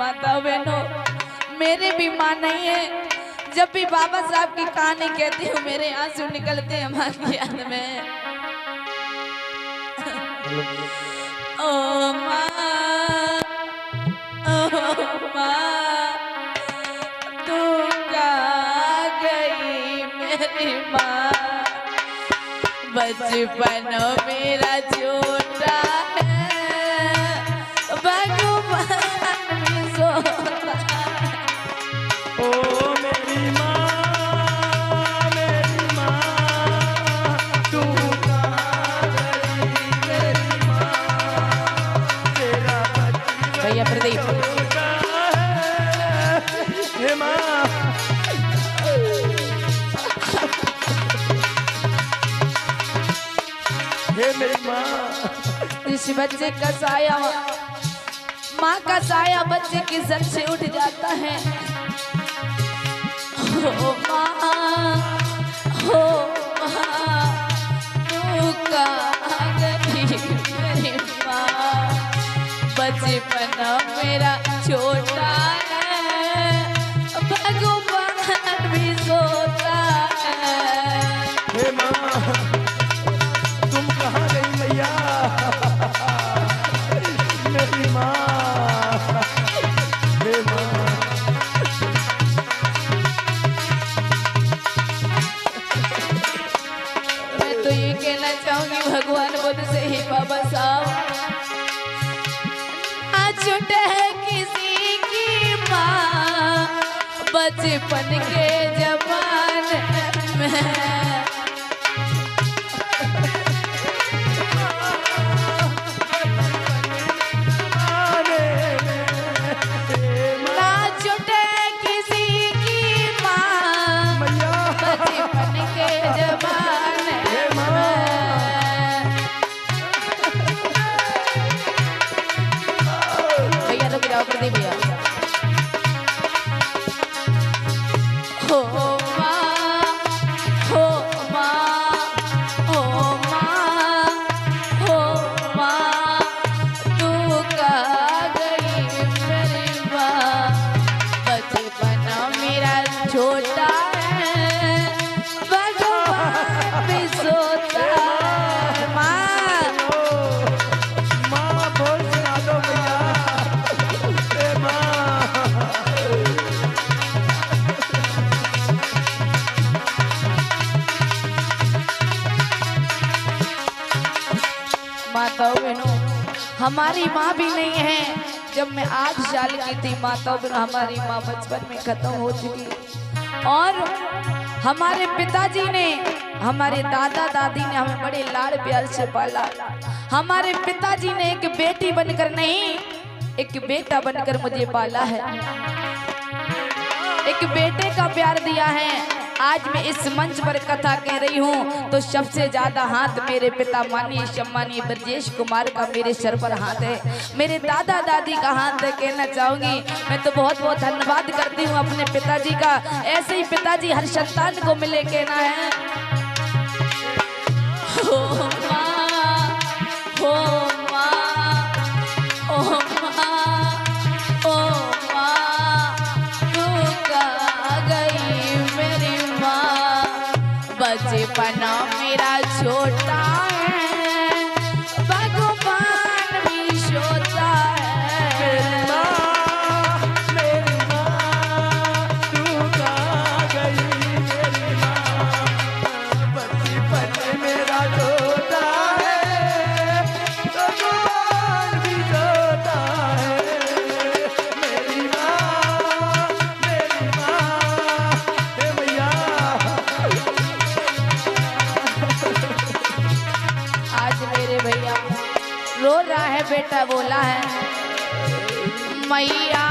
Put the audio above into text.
माता बहनों, मेरे भी माँ नहीं है। जब भी बाबा साहब की कहानी कहती हूँ मेरे आंसू निकलते हैं माँ की याद में। ओ माँ, ओ माँ, तू कहाँ गई मेरी माँ? बचपन मेरा छोटा है, भगवान भी सोता है। ओ मेरी माँ, तू कहाँ गई मेरी माँ? तेरा भैया प्रदीप, छोटा है, हे माँ। हे मेरी माँ, जिस बच्चे का साया माँ का साया बच्चे के सर से उठ जाता है। हो माँ, हो माँ, तू कहाँ गई मेरी माँ? बचपन मेरा छोटा है, भगवान भी सोता है। हे माँ, तुम कहाँ गई मैया? मेरी माँ, हे माँ। मैं तो ये कहना चाहूंगी भगवान बुद्ध से ही बाबा साहब, ना छूटे है किसी की माँ बचपन के जमाने में। ना छूटे किसी की माँ बचपन के जमाने में। भैया रुक जाओ प्रदीप भैया। हो माँ, हो माँ, हो माँ, हो माँ, तू कहाँ गई मेरी माँ? बचपन मेरा छोटा है, भगवान भी सोता है। माँ, माँ बोल सुना दो भैया। हे माँ, माताओं बहनों, हमारी माँ भी नहीं है। जब मैं 8 साल की थी माताओं बहनों, हमारी माँ बचपन में खत्म हो चुकी। और हमारे पिताजी ने, हमारे दादा दादी ने हमें बड़े लाड़ प्यार से पाला। हमारे पिताजी ने एक बेटी बनकर नहीं, एक बेटा बनकर मुझे पाला है, एक बेटे का प्यार दिया है। आज मैं इस मंच पर कथा कह रही हूँ तो सबसे ज्यादा हाथ मेरे पिता माननीय सम्मानीय ब्रजेश कुमार का मेरे सर पर हाथ है, मेरे दादा दादी का हाथ है। कहना चाहूंगी मैं तो बहुत बहुत धन्यवाद करती हूँ अपने पिताजी का। ऐसे ही पिताजी हर संतान को मिले, कहना है। हो माँ, हो माँ, ओ माँ, ओ माँ, तू कहाँ गई मेरी माँ? बचपन मेरा छोटा है, भगवान भी सोता है। मेरी माँ, तू कहाँ गई मेरी माँ? बचपन मेरा छोटा है, भगवान भी सोता है। मेरी माँ, हे भैया। आज मेरे भैया रो रहा है, बेटा बोला है मैया